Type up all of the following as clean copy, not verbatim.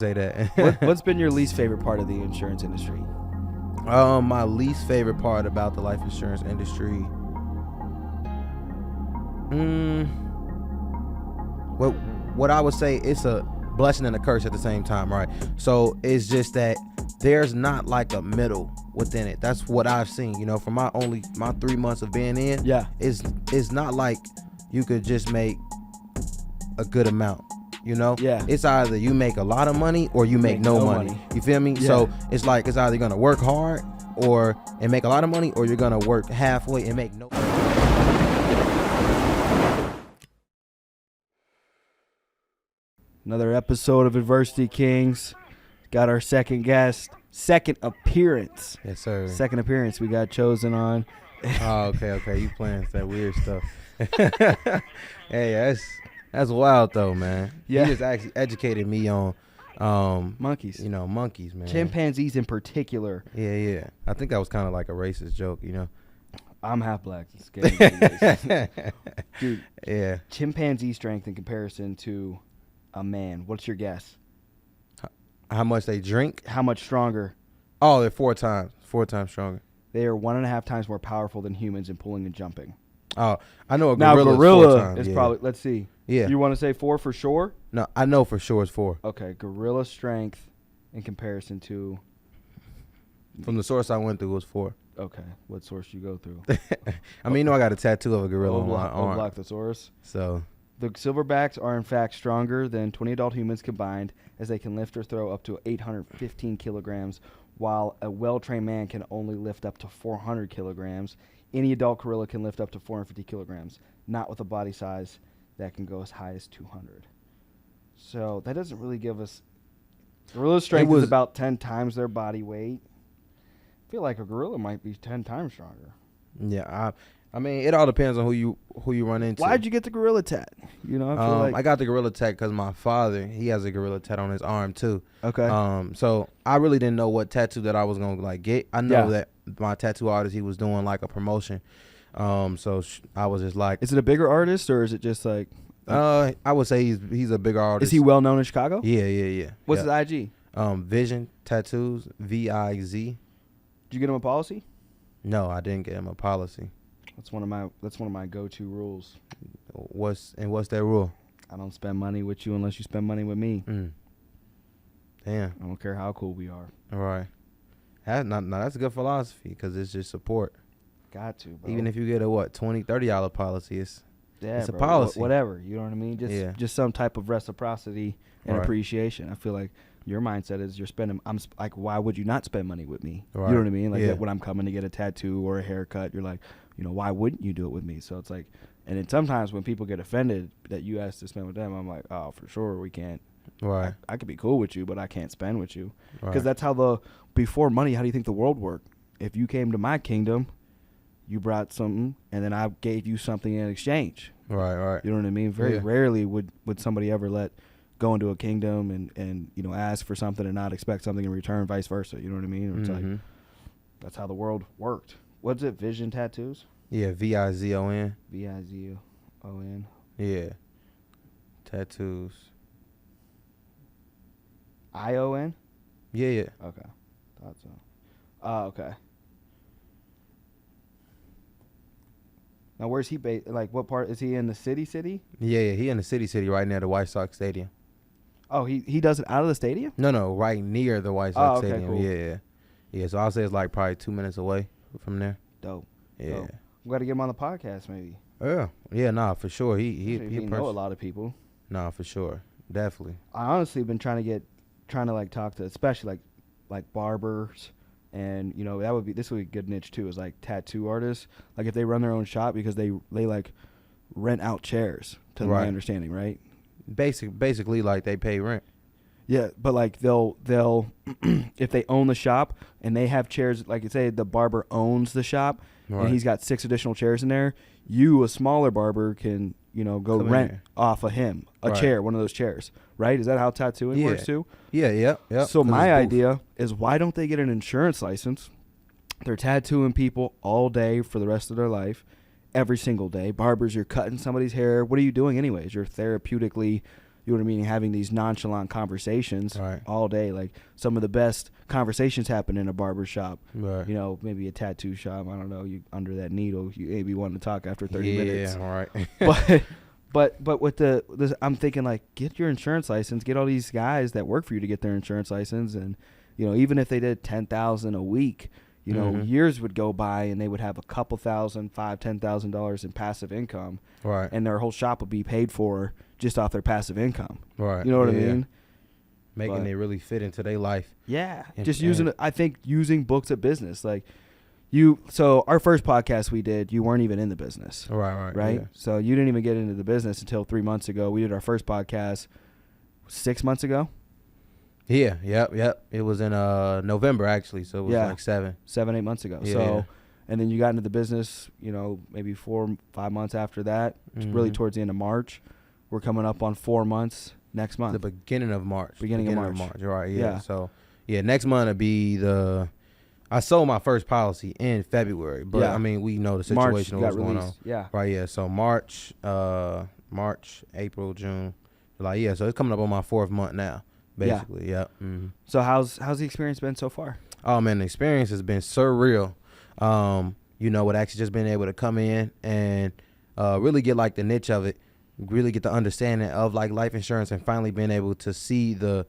say that. What's been your least favorite part of the insurance industry? My least favorite part about the life insurance industry. What I would say, it's a blessing and a curse at the same time, right? So it's just that there's not like a middle within it. That's what I've seen, from my 3 months of being in. Yeah. It's not like you could just make a good amount. Yeah. It's either you make a lot of money or you make no money. You feel me? Yeah. So it's like it's either gonna work hard and make a lot of money, or you're gonna work halfway and make no. Another episode of Adversity Kings. Got our second appearance. Yes, sir. Second appearance. We got chosen on. Oh, okay. You playing that weird stuff. Hey, that's wild though, man. Yeah. He just actually educated me on monkeys. Monkeys, man. Chimpanzees in particular. Yeah. I think that was kind of like a racist joke, I'm half black. Dude. Yeah. Chimpanzee strength in comparison to a man. What's your guess? How much they drink? How much stronger? Oh, they're 4 times stronger. They are 1.5 times more powerful than humans in pulling and jumping. Oh, I know a gorilla 4 times. is probably, let's see. Yeah. You want to say 4 for sure? No, I know for sure it's 4. Okay, gorilla strength in comparison to... From the source I went through, it was 4. Okay, what source you go through? I mean, I got a tattoo of a gorilla on my arm. Block the source. So... The silverbacks are in fact stronger than 20 adult humans combined, as they can lift or throw up to 815 kilograms, while a well-trained man can only lift up to 400 kilograms. Any adult gorilla can lift up to 450 kilograms, not with a body size that can go as high as 200. So that doesn't really give us... Gorilla strength is about 10 times their body weight. I feel like a gorilla might be 10 times stronger. Yeah, I mean, it all depends on who you run into. Why'd you get the gorilla tat? I got the gorilla tat because my father, he has a gorilla tat on his arm too. Okay. So I really didn't know what tattoo that I was gonna get. I know that my tattoo artist, he was doing like a promotion. So I was just like, is it a bigger artist or is it just like? I would say he's a bigger artist. Is he well known in Chicago? Yeah. What's his IG? Vision Tattoos, VIZ. Did you get him a policy? No, I didn't get him a policy. That's one of my go-to rules. What's that rule? I don't spend money with you unless you spend money with me. Damn. I don't care how cool we are. All right. That's a good philosophy because it's just support. Got to, bro. Even if you get a $20, $30 policy, it's a bro, policy. Whatever, you know what I mean? Just some type of reciprocity and appreciation. I feel like your mindset is you're spending. Why would you not spend money with me? Right. You know what I mean? Like when I'm coming to get a tattoo or a haircut, you're like, why wouldn't you do it with me? So it's like, and then sometimes when people get offended that you ask to spend with them, I'm like, oh, for sure we can't. Right. I could be cool with you, but I can't spend with you because that's how before money. How do you think the world worked? If you came to my kingdom, you brought something, and then I gave you something in exchange. Right. You know what I mean? Very rarely would somebody ever go into a kingdom and ask for something and not expect something in return, vice versa. You know what I mean? It's like that's how the world worked. What's it? Vision Tattoos? Yeah, VIZON. VIZON. Yeah. Tattoos. ION? Yeah. Okay. Thought so. Oh, okay. Now, where's he based? Like, what part? Is he in the city? Yeah, he in the city right near the White Sox Stadium. Oh, he does it out of the stadium? No, right near the White Sox Stadium. Cool. Yeah, so I'll say it's like probably 2 minutes away from there. Dope. Yeah. Dope. We got to get him on the podcast maybe. Yeah, nah, for sure. He know a lot of people. Nah, for sure. Definitely. I honestly been trying to talk to especially like barbers, and this would be a good niche too, is like tattoo artists. Like if they run their own shop because they like rent out chairs, to my understanding, right? Basically like they pay rent. Yeah, but like they'll if they own the shop and they have chairs, like say the barber owns the shop and he's got 6 additional chairs in there, you, a smaller barber, can go rent off of him a chair, one of those chairs, right? Is that how tattooing works too? Yeah. So my idea is, why don't they get an insurance license? They're tattooing people all day for the rest of their life, every single day. Barbers, you're cutting somebody's hair. What are you doing anyways? You're therapeutically You know what I mean? Having these nonchalant conversations Right. all day. Like some of the best conversations happen in a barber shop. Right. You know, maybe a tattoo shop. I don't know. You under that needle, you maybe want to talk after 30 minutes. Yeah, right. But with this, I'm thinking like, get your insurance license. Get all these guys that work for you to get their insurance license, and you know, even if they did 10,000 a week, you know, years would go by and they would have a couple thousand, $5,000-$10,000 in passive income, Right. and their whole shop would be paid for just off their passive income. Right. You know what I mean? Making it really fit into their life. Yeah. And, Just using books of business. Like so our first podcast we did, you weren't even in the business. Right. Right? Yeah. So you didn't even get into the business until 3 months ago. We did our first podcast 6 months ago. Yeah. Yep. It was in November actually, so it was like 7-8 months ago. Yeah, So yeah. and then you got into the business, you know, maybe 4-5 months after that, really towards the end of March. We're coming up on 4 months next month. The beginning of March. Beginning of March. Right. Yeah. So next month will be I sold my first policy in February, but I mean, we know the situation of what's going on. Yeah. Right. Yeah. So March, April, June, July. Yeah. So it's coming up on my 4th month now, basically. Yeah. So how's the experience been so far? Oh man, the experience has been surreal. You know, with actually just being able to come in and really get like the niche of it, really get the understanding of like life insurance, and finally being able to see the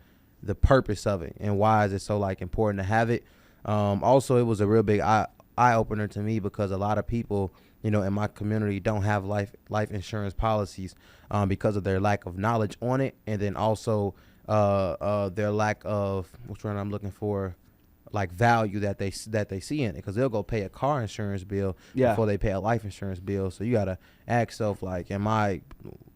purpose of it and why is it so like important to have it. Also, it was a real big eye opener to me because a lot of people, you know, in my community don't have life insurance policies because of their lack of knowledge on it, and then also their lack of what's what I'm looking for, like value that they see in it, because they'll go pay a car insurance bill before they pay a life insurance bill. So you gotta ask yourself, like, am I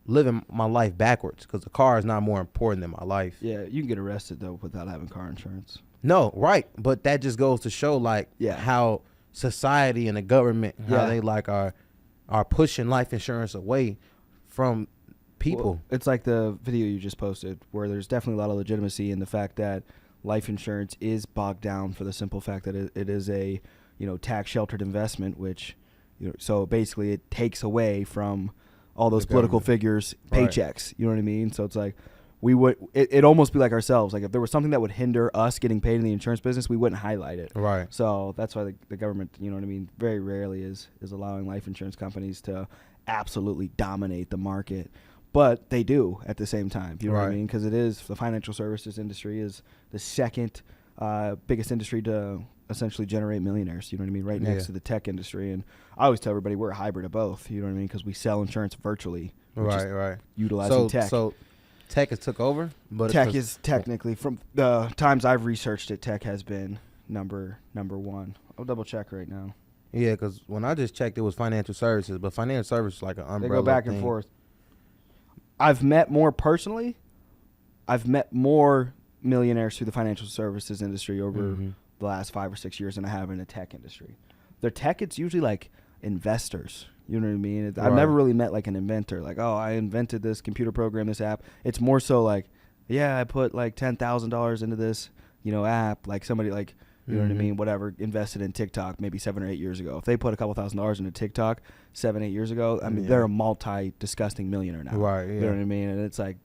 living my life backwards? Because the car is not more important than my life. Yeah, you can get arrested though without having car insurance. No, right, but that just goes to show like how society and the government, how they like are pushing life insurance away from people. Well, it's like the video you just posted, where there's definitely a lot of legitimacy in the fact that life insurance is bogged down for the simple fact that it is a, you know, tax sheltered investment, which, you know, so basically it takes away from all those political figures' paychecks. Right. You know what I mean? So it's like it'd almost be like ourselves. Like if there was something that would hinder us getting paid in the insurance business, we wouldn't highlight it. Right. So that's why the government, you know what I mean, very rarely is allowing life insurance companies to absolutely dominate the market. But they do at the same time. You know what I mean? Because it is, the financial services industry is the second biggest industry to essentially generate millionaires. You know what I mean? Right next to the tech industry. And I always tell everybody we're a hybrid of both. You know what I mean? Because we sell insurance virtually. Right. Utilizing tech. So tech has took over? But tech is technically, from the times I've researched it, tech has been number one. I'll double check right now. Yeah, because when I just checked, it was financial services. But financial services is like an umbrella They go back and forth. I've met more millionaires through the financial services industry over the last 5 or 6 years than I have in the tech industry. Their tech, it's usually like investors. You know what I mean? I've never really met like an inventor. Like, oh, I invented this computer program, this app. It's more so like, yeah, I put like $10,000 into this, you know, app. Like somebody like, you know what I mean? Whatever, invested in TikTok maybe 7 or 8 years ago. If they put a couple $1,000s into TikTok 7-8 years ago, I mean, they're a multi-disgusting millionaire now. Right. Yeah. You know what I mean? And it's like,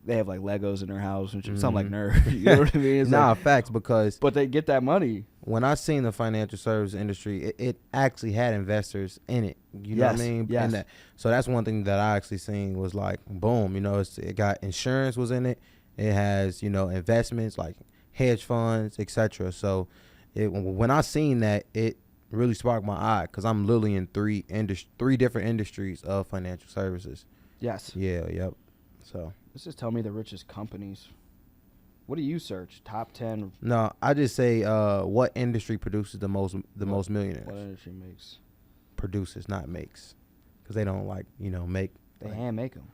they have like Legos in their house and sound like nerds. You know what I mean? It's like, facts, because but they get that money. When I seen the financial service industry, it actually had investors in it. You know what I mean? Yes. So that's one thing that I actually seen was like, boom, you know, it got insurance was in it. It has, you know, investments like hedge funds, etc. So when I seen that, it really sparked my eye, because I'm literally in three different industries of financial services. Yes. Yeah. Yep. So let's just tell me the richest companies. What do you search? Top 10? No, I just say what industry produces the most millionaires. What industry makes? Produces, not makes, because they don't like, you know, make. They hand make them.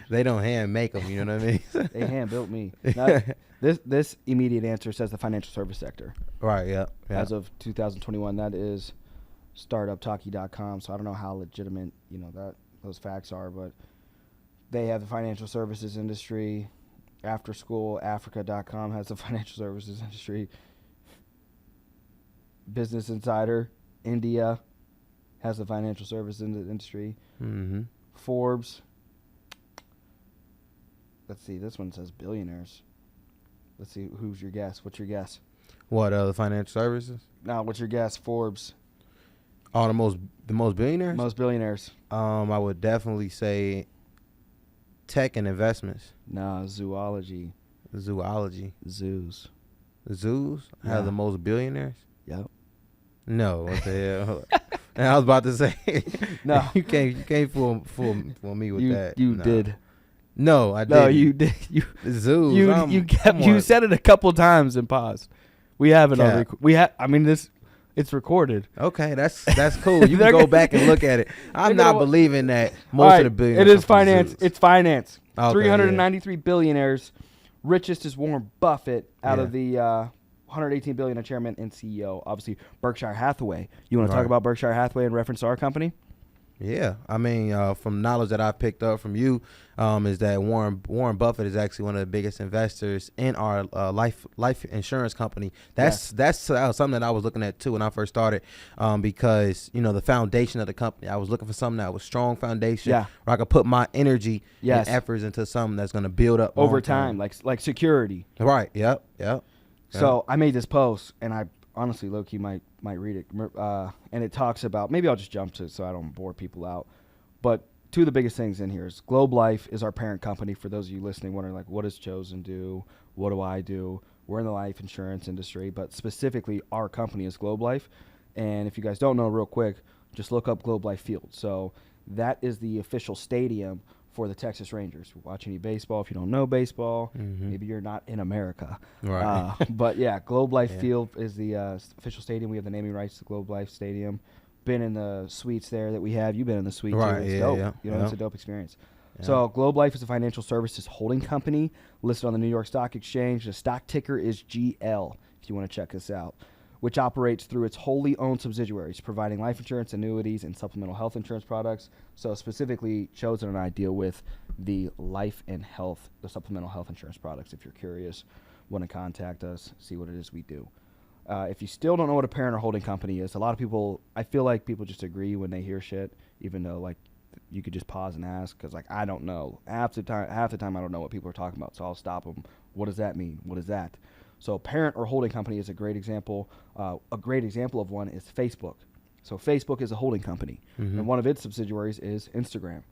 They don't hand make them. You know what I mean? They hand built me. Now, this immediate answer says the financial service sector. Right. Yeah. As of 2021, that is startuptalkie.com. So I don't know how legitimate, you know, that those facts are, but they have the financial services industry. AfterSchoolAfrica.com has the financial services industry. Business Insider India has the financial services industry. Forbes. let's see. This one says billionaires. Let's see. Who's your guess? What's your guess? What, the financial services? No, what's your guess? Forbes. Oh, the most billionaires? Most billionaires. I would definitely say tech and investments. No, zoology. Zoology. Zoos. Zoos Yeah. have the most billionaires? Yep. No, what the hell? And I was about to say, No. you can't fool me with that. You No. did. No, I didn't. No, you did. Zoos. You said it a couple times and paused. We have it on Cap. it's recorded. Okay, that's cool. You can go back and look at it. I'm They're not gonna- believing that All most right, of the billionaires. it is come from finance. zoos. It's finance. Okay, 393 billionaires. Richest is Warren Buffett out Yeah. of the 118 billionaire chairman and CEO. Obviously, Berkshire Hathaway. You want to talk Right. about Berkshire Hathaway in reference to our company? Yeah, I mean, from knowledge that I've picked up from you, is that Warren Buffett is actually one of the biggest investors in our life insurance company. That's something that I was looking at too when I first started, because the foundation of the company. I was looking for something that was strong foundation, Yeah. where I could put my energy Yes. and efforts into something that's going to build up Over long-term. time, like security. Right. Yep. So I made this post, and I honestly, low-key, might read it. And it talks about, maybe I'll just jump to it so I don't bore people out. But two of the biggest things in here is Globe Life is our parent company. For those of you listening, wondering, like, what does Chosen do? What do I do? We're in the life insurance industry, but specifically our company is Globe Life. And if you guys don't know, real quick, just look up Globe Life Field. So that is the official stadium for the Texas Rangers. If you watch any baseball, if you don't know baseball, maybe you're not in America. Right. But yeah, Globe Life Yeah. Field is the official stadium. We have the naming rights to Globe Life Stadium. Been in the suites there that we have. You've been in the suite Right, too. It's yeah, dope. yeah, It's a dope experience. Yeah. So Globe Life is a financial services holding company listed on the New York Stock Exchange. The stock ticker is GL, if you want to check this out, which operates through its wholly owned subsidiaries, providing life insurance, annuities, and supplemental health insurance products. So specifically, Chosen and I deal with the life and health, the supplemental health insurance products. If you're curious, want to contact us, see what it is we do. If you still don't know what a parent or holding company is, a lot of people, I feel like people just agree when they hear shit, even though, like, you could just pause and ask, because, like, I don't know. Half the time I don't know what people are talking about, so I'll stop them. What does that mean? What is that? So parent or holding company is a great example. A great example of one is Facebook. So Facebook is a holding company, and one of its subsidiaries is Instagram.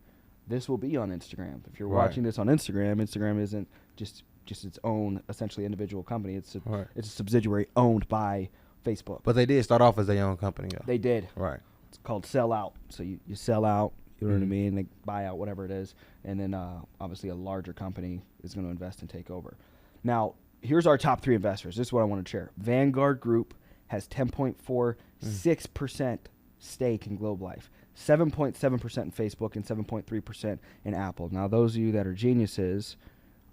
This will be on Instagram. If you're watching this on Instagram, Instagram isn't just its own essentially individual company. It's a subsidiary owned by Facebook. But they did start off as their own company, though. They did. Right. It's called sell out. So you sell out, you know what I mean? They buy out whatever it is. And then obviously a larger company is going to invest and take over. Now, here's our top 3 investors. This is what I want to share. Vanguard Group has 10.46% stake in Globe Life, 7.7% in Facebook, and 7.3% in Apple. Now, those of you that are geniuses,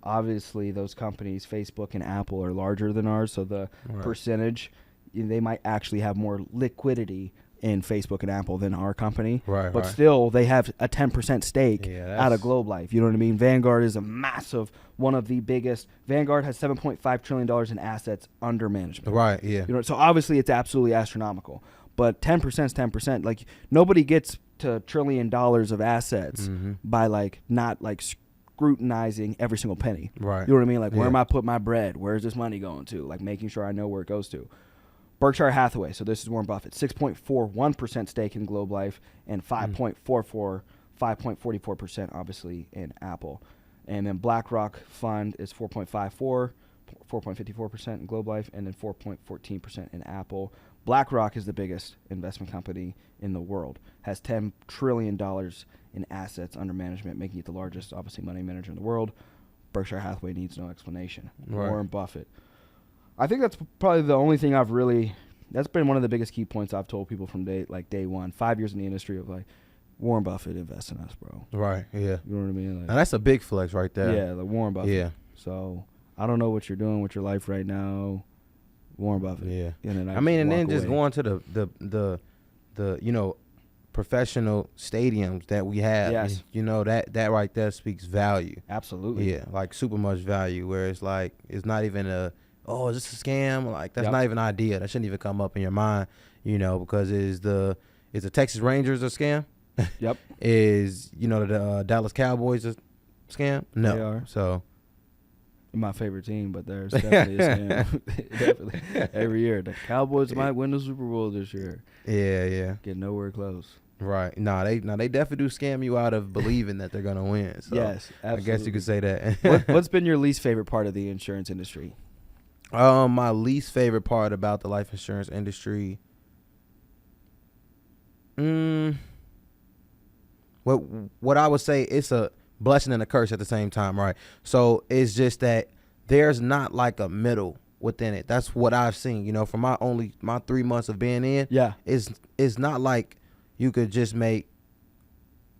obviously those companies, Facebook and Apple, are larger than ours, so the percentage, they might actually have more liquidity in Facebook and Apple than our company. But still, they have a 10% stake out of Globe Life. You know what I mean? Vanguard is a massive, one of the biggest. Vanguard has $7.5 trillion in assets under management. Right, yeah. So obviously it's absolutely astronomical. But 10% is 10%. Like, nobody gets to $1 trillion of assets by, like, not, like, scrutinizing every single penny. Right. You know what I mean? Like, where am I putting my bread? Where's this money going to? Like, making sure I know where it goes to. Berkshire Hathaway, so this is Warren Buffett, 6.41% stake in Globe Life and 5.44% obviously in Apple. And then BlackRock Fund is 4.54% in Globe Life, and then 4.14% in Apple. BlackRock is the biggest investment company in the world, has $10 trillion in assets under management, making it the largest, obviously, money manager in the world. Berkshire Hathaway needs no explanation. Warren Buffett. I think that's probably the only thing that's been one of the biggest key points I've told people from day one, 5 years in the industry of, like, Warren Buffett invest in us, bro. Right, yeah. You know what I mean? Like, and that's a big flex right there. Yeah, like Warren Buffett. Yeah. So I don't know what you're doing with your life right now, Warren Buffett. Yeah. And then and then just going to the professional stadiums that we have. Yes. That right there speaks value. Absolutely. Yeah, like super much value, where it's like, it's not even is this a scam? Like, that's not even an idea. That shouldn't even come up in your mind, because is the Texas Rangers a scam? Yep. Is, the Dallas Cowboys a scam? No. They are. So my favorite team, but there's definitely a scam. Definitely. Every year. The Cowboys might win the Super Bowl this year. Yeah. Get nowhere close. Right. They definitely do scam you out of believing that they're gonna win. So Yes, absolutely. I guess you could say that. What's been your least favorite part of the insurance industry? My least favorite part about the life insurance industry. What I would say, it's a blessing and a curse at the same time, right? So it's just that there's not like a middle within it. That's what I've seen. From my 3 months of being in. Yeah. It's not like you could just make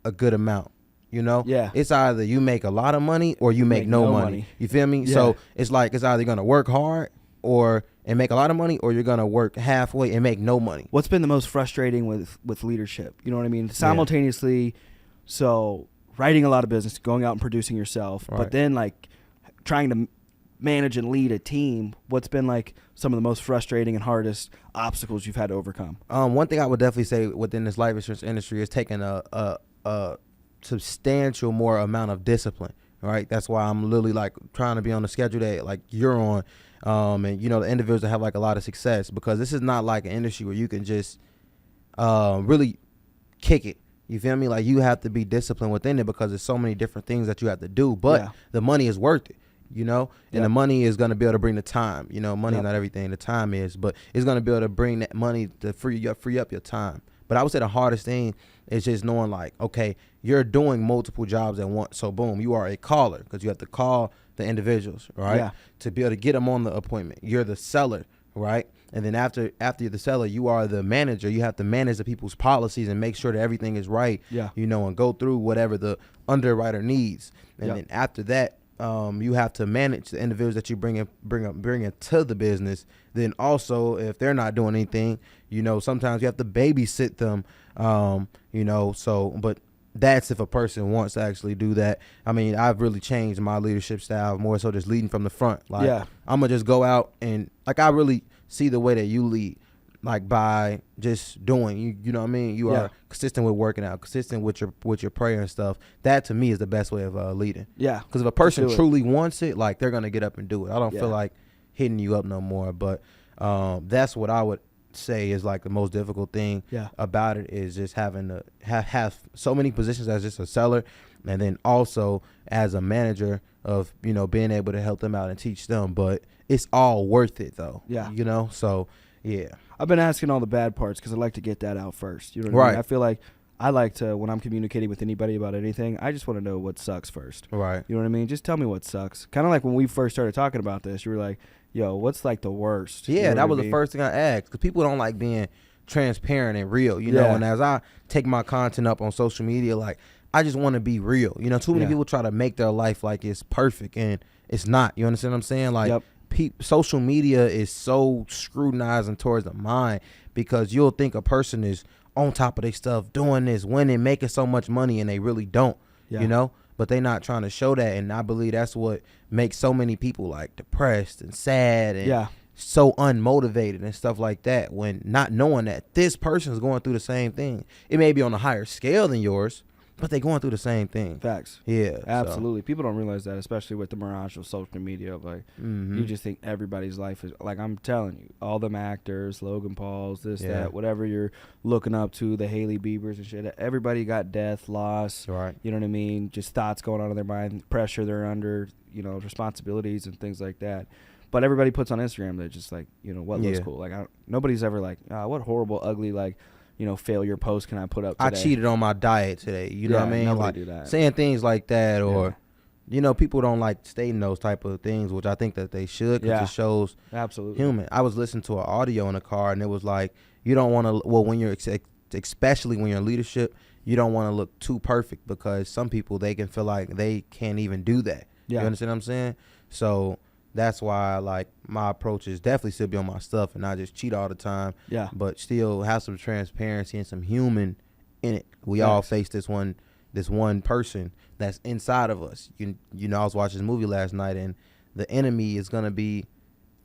a good amount. Yeah. It's either you make a lot of money or you make no money. You feel me? Yeah. So it's like it's either gonna work hard and make a lot of money, or you're gonna work halfway and make no money. What's been the most frustrating with leadership? You know what I mean? Simultaneously, so writing a lot of business, going out and producing yourself, Right. but then like trying to manage and lead a team. What's been like some of the most frustrating and hardest obstacles you've had to overcome? One thing I would definitely say within this life insurance industry is taking a substantial more amount of discipline. Right, that's why I'm literally like trying to be on the schedule that like you're on, and the individuals that have like a lot of success, because this is not like an industry where you can just really kick it. You feel me? Like you have to be disciplined within it because there's so many different things that you have to do, but the money is worth it. And the money is going to be able to bring the time. Money is not everything, the time is, but it's going to be able to bring that money to free up your time. But I would say the hardest thing is just knowing like, okay, you're doing multiple jobs at once. So boom, you are a caller because you have to call the individuals, right? Yeah. To be able to get them on the appointment. You're the seller, right? And then after you're the seller, you are the manager. You have to manage the people's policies and make sure that everything is right. Yeah. And go through whatever the underwriter needs. And then after that, you have to manage the individuals that you bring into the business. Then also, if they're not doing anything, sometimes you have to babysit them. But that's if a person wants to actually do that. I mean, I've really changed my leadership style, more so just leading from the front. Like, I'm gonna just go out and like I really see the way that you lead, like by just doing. You know what I mean? You are consistent with working out, consistent with your prayer and stuff. That to me is the best way of leading. Yeah. Because if a person truly wants it, like they're gonna get up and do it. I don't feel like hitting you up no more. But that's what I would say is like the most difficult thing about it, is just having to have so many positions as just a seller, and then also as a manager of being able to help them out and teach them. But it's all worth it though. So I've been asking all the bad parts because I like to get that out first. You know what I mean? I feel like I like to, when I'm communicating with anybody about anything, I just want to know what sucks first. Right. You know what I mean? Just tell me what sucks. Kind of like when we first started talking about this, you were like, yo, what's like the worst? Yeah, that was the first thing I asked, because people don't like being transparent and real, and as I take my content up on social media, like I just want to be real. Too many people try to make their life like it's perfect, and it's not. You understand what I'm saying? Like social media is so scrutinizing towards the mind, because you'll think a person is on top of their stuff, doing this, winning, making so much money, and they really don't, but they not trying to show that. And I believe that's what makes so many people like depressed and sad and so unmotivated and stuff like that, when not knowing that this person is going through the same thing. It may be on a higher scale than yours, but they're going through the same thing. Facts. Yeah. Absolutely. So People don't realize that, especially with the mirage of social media. Like, you just think everybody's life is, like, I'm telling you, all them actors, Logan Pauls, this, that, whatever you're looking up to, the Hailey Biebers and shit, everybody got death, loss, you know what I mean? Just thoughts going on in their mind, pressure they're under, responsibilities and things like that. But everybody puts on Instagram, they're just like, what looks cool. Like, nobody's ever like, what horrible, ugly, like, failure post can I put up today? I cheated on my diet today. You know what I mean? Like do that. Saying things like that, or people don't like stating those type of things, which I think that they should, because it shows human. I was listening to an audio in the car, and it was like, you don't want to, well, when you're especially when you're in leadership, you don't want to look too perfect, because some people, they can feel like they can't even do that. You understand what I'm saying? So that's why, like, my approach is definitely still be on my stuff and not just cheat all the time. Yeah. But still have some transparency and some human in it. We all face this one person that's inside of us. I was watching this movie last night, and the enemy is gonna be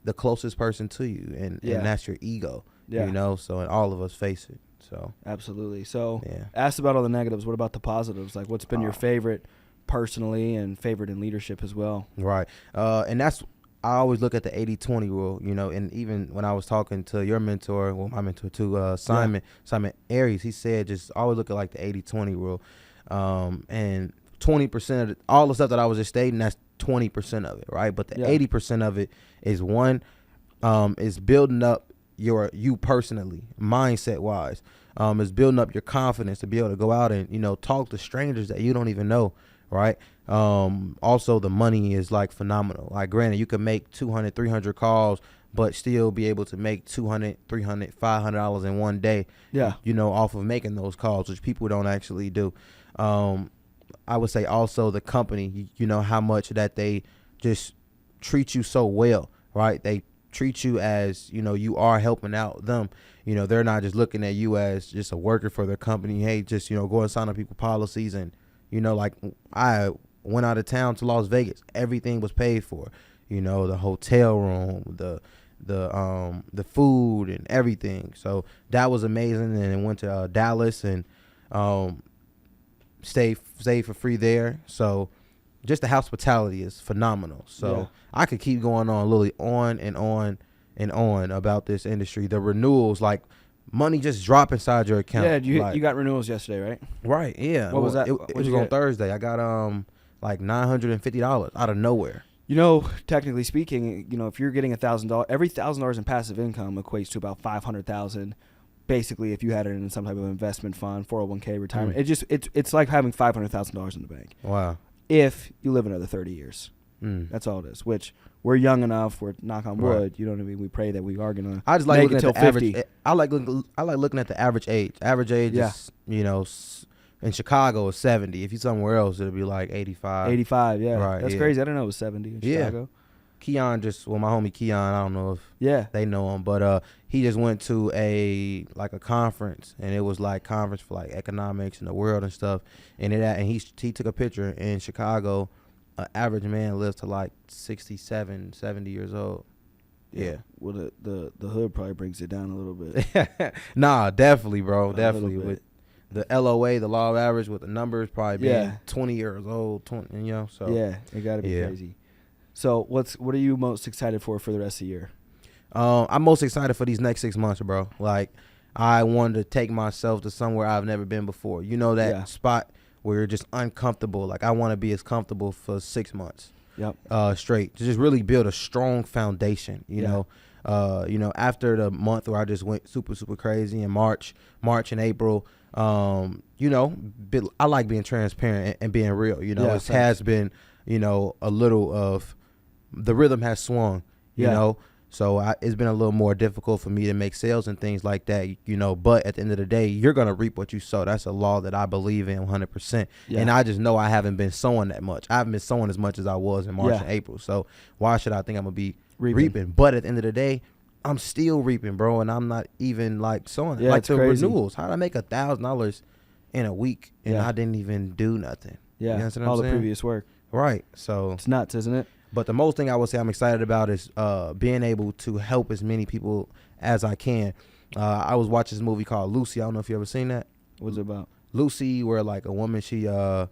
the closest person to you, and that's your ego. Yeah. So, and all of us face it. So absolutely. So asked about all the negatives. What about the positives? Like, what's been your favorite personally and favored in leadership as well. Right. And that's, I always look at the 80-20 rule, you know, and even when I was talking to your mentor, well, my mentor too, Simon Arias, he said just always look at like the 80-20 rule. And 20% of all the stuff that I was just stating, that's 20% of it, right? But the 80% of it is is building up you personally, mindset wise. Is building up your confidence to be able to go out and, you know, talk to strangers that you don't even know, right? Also the money is like phenomenal. Like granted, you can make 200, 300 calls, but still be able to make $200, $300, $500 in one day, you know, off of making those calls, which people don't actually do. I would say also the company, you know, how much that they just treat you so well, right? They treat you as, you know, you are helping out them. You know, they're not just looking at you as just a worker for their company. Hey, just, you know, go and sign up people policies. And, you know, like I went out of town to Las Vegas. Everything was paid for, you know, the hotel room, the food and everything. So that was amazing. And then went to Dallas and stayed for free there. So just the hospitality is phenomenal. So I could keep going on literally on and on and on about this industry. The renewals, like money just drop inside your account. Yeah, you got renewals yesterday, right? Right, yeah. What was that? It was on Thursday. I got like $950 out of nowhere. You know, technically speaking, you know, if you're getting $1,000, every $1,000 in passive income equates to about $500,000. Basically, if you had it in some type of investment fund, 401k, retirement, it's like having $500,000 in the bank. Wow. If you live another 30 years. That's all it is, which we're young enough, we're knock on wood, you know what I mean? We pray that we are going to I just like make looking it at till the 50. average. I like looking at the average age. Average age is, you know, in Chicago is 70. If you're somewhere else, it'll be like 85. 85, yeah. Right, That's crazy. I didn't know it was 70 in Chicago. Keon my homie Keon, I don't know if they know him, but he just went to a conference, and it was like conference for like economics and the world and stuff, and he took a picture in Chicago. An average man lives to like 67, 70 years old. Yeah. Well, the hood probably brings it down a little bit. Nah, definitely, bro. Definitely. With the LOA, the law of average, with the numbers probably being 20 years old, 20, you know. So yeah, it got to be crazy. So what are you most excited for the rest of the year? I'm most excited for these next 6 months, bro. Like, I wanted to take myself to somewhere I've never been before. You know, that spot where you're just uncomfortable. Like, I want to be as comfortable for 6 months straight, to just really build a strong foundation, you know. You know, after the month where I just went super, super crazy in March and April, you know, I like being transparent and being real. You know, it has been, you know, a little of the rhythm has swung, you know. So it's been a little more difficult for me to make sales and things like that, you know. But at the end of the day, you're going to reap what you sow. That's a law that I believe in 100%. And I just know I haven't been sowing that much. I haven't been sowing as much as I was in March and April. So why should I think I'm going to be reaping? But at the end of the day, I'm still reaping, bro. And I'm not even like sowing. Yeah, like the crazy. renewals. How did I make $1,000 in a week and I didn't even do nothing? Yeah, you know what I'm all saying? the previous work. Right. So it's nuts, isn't it? But the most thing I would say I'm excited about is being able to help as many people as I can. I was watching this movie called Lucy. I don't know if you ever seen that. What's it about? Lucy, where like a woman, she gets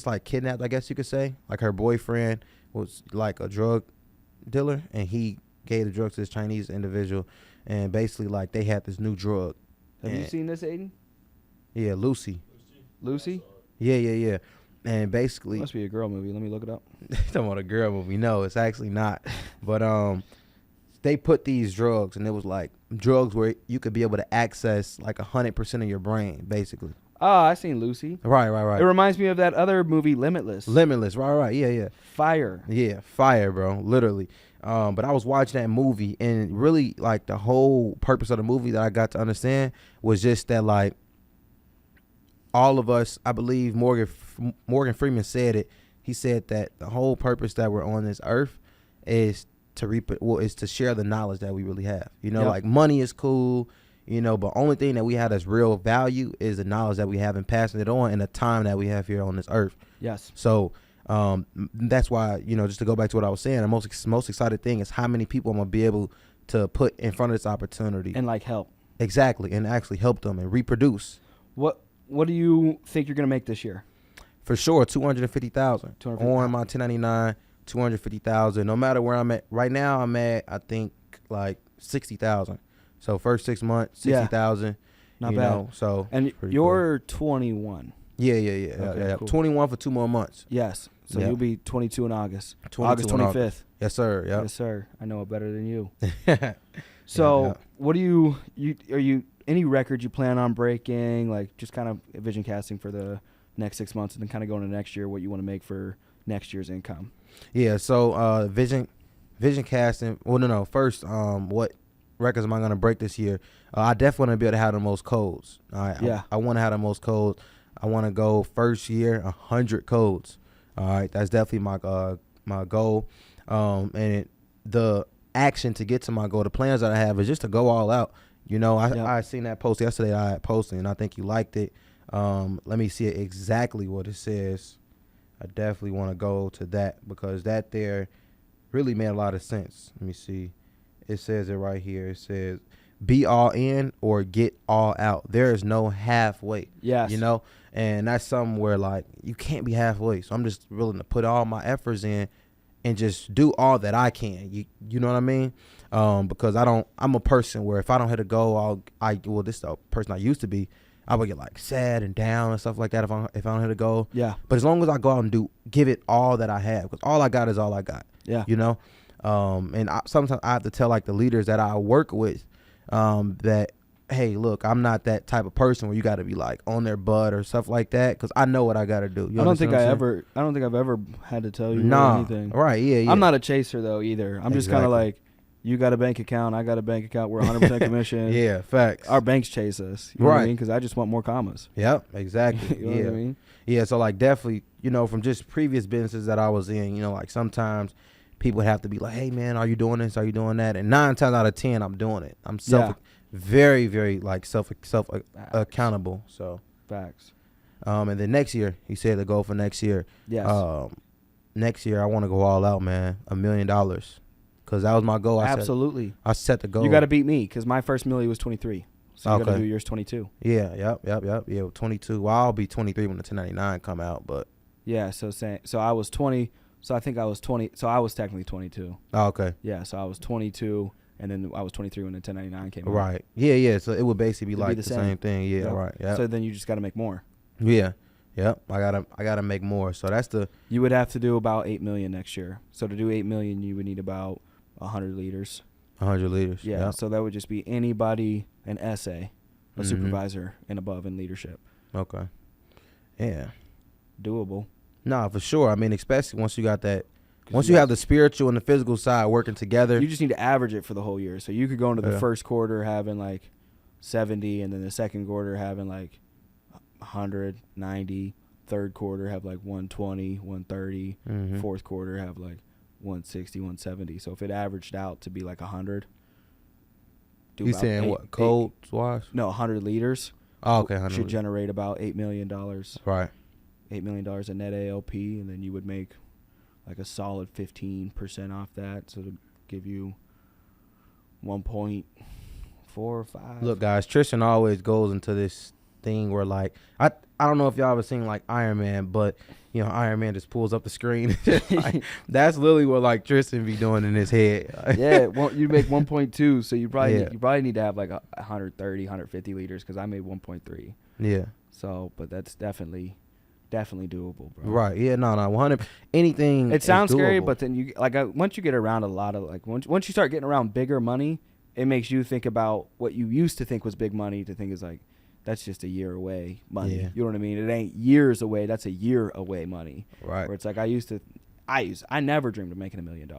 like kidnapped, I guess you could say. Like her boyfriend was like a drug dealer, and he gave the drugs to this Chinese individual, and basically like they had this new drug. Have you seen this, Aiden? Yeah, Lucy. Lucy? Yeah. And basically, must be a girl movie. Let me look it up. Talking about a girl movie. No, it's actually not. But they put these drugs, and it was like drugs where you could be able to access like 100% of your brain, basically. Oh, I seen Lucy. Right. It reminds me of that other movie, Limitless. Right. Yeah. Fire. Yeah, fire, bro. Literally. But I was watching that movie, and really like the whole purpose of the movie that I got to understand was just that like all of us, I believe Morgan Freeman said it. He said that the whole purpose that we're on this earth is to share the knowledge that we really have. You know, like money is cool, you know, but only thing that we have that's real value is the knowledge that we have and passing it on in the time that we have here on this earth. Yes. So that's why, you know, just to go back to what I was saying, the most excited thing is how many people I'm going to be able to put in front of this opportunity. And like help. Exactly. And actually help them and reproduce. What do you think you're going to make this year? For sure, 250,000 on my 1099. 250,000. No matter where I'm at right now, I'm at I think like 60,000. So first 6 months, 60,000. Not bad. Know, so and you're 21. Yeah. Okay, cool. 21 for 2 more months. Yes. So you'll be 22 in August. 22 August 25th. August. Yes, sir. Yep. Yes, sir. I know it better than you. So what do you are you any records you plan on breaking? Like just kind of vision casting for the next 6 months, and then kind of going to next year, what you want to make for next year's income. Yeah. So vision casting. Well, no. First, what records am I going to break this year? I definitely want to be able to have the most codes. All right. Yeah. I want to have the most codes. I want to go first year 100 codes. All right. That's definitely my goal. And the action to get to my goal, the plans that I have is just to go all out. You know, I seen that post yesterday. I had posted, and I think you liked it. Let me see exactly what it says. I definitely want to go to that because that there really made a lot of sense. Let me see. It says it right here. It says, be all in or get all out. There is no halfway. Yes. You know, and that's something where, like, you can't be halfway. So I'm just willing to put all my efforts in and just do all that I can. You know what I mean? Because I'm a person where if I don't hit a goal, well, this is the person I used to be. I would get like sad and down and stuff like that if I don't hit a goal. Yeah. But as long as I go out and give it all that I have, because all I got is all I got. Yeah. You know, and sometimes I have to tell like the leaders that I work with that, hey, look, I'm not that type of person where you got to be like on their butt or stuff like that, because I know what I got to do. I don't think I've ever had to tell you anything. Right? Yeah. I'm not a chaser though either. I'm just kind of like, you got a bank account, I got a bank account, we're 100% commission. Yeah, facts. Our banks chase us. You know what I mean? Because I just want more commas. Yep, exactly. You know what I mean? Yeah, so like definitely, you know, from just previous businesses that I was in, you know, like sometimes people would have to be like, hey man, are you doing this? Are you doing that? And 9 times out of 10, I'm doing it. I'm very, very like self accountable. So facts. And then next year, he said the goal for next year. Yes. Next year I want to go all out, man. $1 million. Because that was my goal. Absolutely. I set the goal. You got to beat me because my first milli was 23. So you got to do yours 22. Yeah, yep. Yeah, 22. Well, I'll be 23 when the 1099 come out, but. Yeah, so I was 20. So I think I was 20. So I was technically 22. Oh, okay. Yeah, so I was 22, and then I was 23 when the 1099 came out. Right. Yeah. So it would basically be the same thing. Yeah, yep. Right. Yeah. So then you just got to make more. Yeah. Yep. I gotta make more. So that's You would have to do about 8 million next year. So to do 8 million, you would need about 100 leaders. 100 leaders. Yeah. Yep. So that would just be anybody, an SA, a supervisor, and above in leadership. Okay. Yeah. Doable. Nah, for sure. I mean, especially once you got that. Once you have the spiritual and the physical side working together. You just need to average it for the whole year. So you could go into the first quarter having like 70, and then the second quarter having like 100, 90. Third quarter have like 120, 130. Fourth quarter have like 160, 170. So if it averaged out to be like 100. You saying what? Cold wash? No, 100 liters. Oh, okay. 100 should generate about $8 million. Right. $8 million in net ALP, and then you would make like a solid 15% off that. So to give you 1.45. Look, guys, Tristan always goes into this thing where like I don't know if y'all ever seen like Iron Man, but you know Iron Man just pulls up the screen. Like, that's literally what like Tristan be doing in his head. Yeah, well, you make 1.2, so you probably need to have like 130, 150 liters because I made 1.3. Yeah. So, but that's definitely doable, bro. Right. Yeah. No. 100. Anything. It sounds scary, but then you like once you get around a lot of like once you start getting around bigger money, it makes you think about what you used to think was big money to think is like. That's just a year away money. Yeah. You know what I mean? It ain't years away. That's a year away money. Right. Where it's like I never dreamed of making $1 million.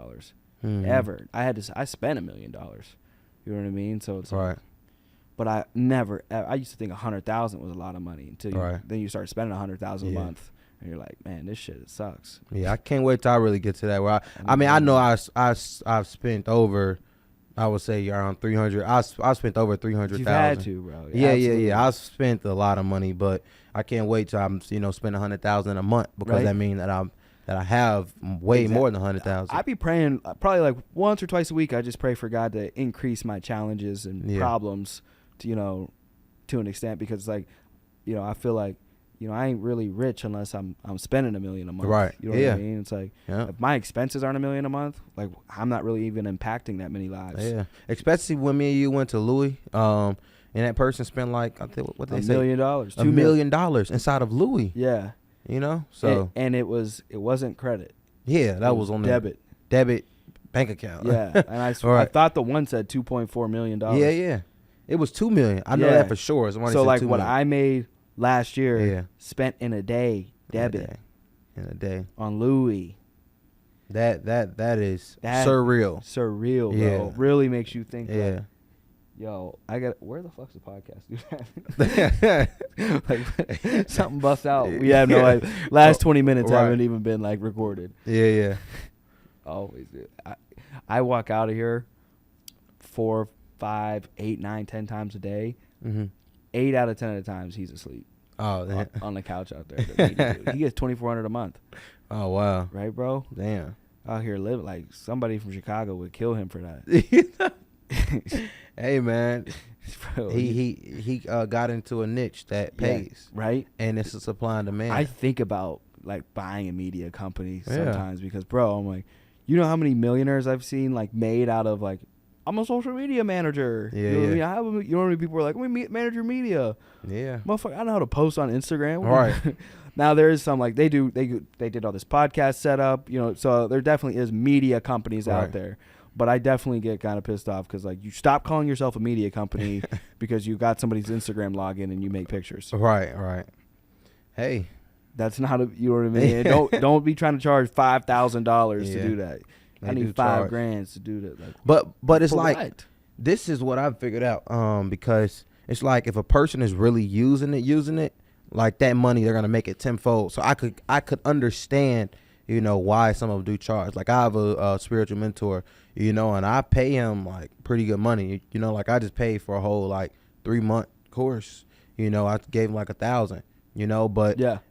Ever. I spent $1 million. You know what I mean? So it's right. Like, but I used to think 100,000 was a lot of money until then you start spending 100,000 a month. And you're like, man, this shit sucks. Yeah, I can't wait till I really get to that. Where I know I've spent over. I would say around 300. I spent over 300,000. You've had to, bro. Yeah. I spent a lot of money, but I can't wait till I'm spend 100,000 a month because that means that I have way more than 100,000. I'd be praying probably like once or twice a week. I just pray for God to increase my challenges and problems to to an extent because like I feel like I ain't really rich unless I'm spending $1 million a month. Right. You know what I mean? It's like, Yeah. if my expenses aren't $1 million a month, like, I'm not really even impacting that many lives. Yeah. Especially when me and you went to Louis, and that person spent like, I think, what they $1 say? million, $1 million inside of Louis. Yeah. So. And it wasn't credit. Yeah, that was on debit. Debit bank account. Yeah. And I thought the one said $2.4 million. Yeah. It was $2 million. I know that for sure. So like what I made last year, spent in a day, debit. In a day. On Louis. That is surreal. Surreal, bro. Really makes you think. Yeah. Like, yo, where the fuck's the podcast, dude? Like, something busts out. We have no idea. Last 20 minutes haven't even been like recorded. Yeah. Always do. I walk out of here 4, 5, 8, 9, 10 times a day. 8 out of 10 of the times he's asleep. Oh, on the couch out there. He gets $2,400 a month. Oh wow. Right, bro? Damn. Out here living like somebody from Chicago would kill him for that. Hey man, bro, he got into a niche that pays, right? And it's a supply and demand. I think about like buying a media company sometimes because, bro, I'm like, you know how many millionaires I've seen like made out of like, I'm a social media manager. Yeah, you know what I mean? You know how many people are like, we manage your media. Yeah, motherfucker, I know how to post on Instagram. Right. Now there is some like they did all this podcast setup, so there definitely is media companies out there. But I definitely get kind of pissed off because like you stop calling yourself a media company because you got somebody's Instagram login and you make pictures. Right. Hey, that's not you know what I mean. Don't be trying to charge $5,000 to do that. I need $5,000 to do that. Like, but it's like this is what I've figured out. Because it's like if a person is really using it, like that money they're gonna make it tenfold. So I could understand, why some of them do charge. Like I have a spiritual mentor, and I pay him like pretty good money. Like I just paid for a whole like 3-month course. I gave him like $1,000.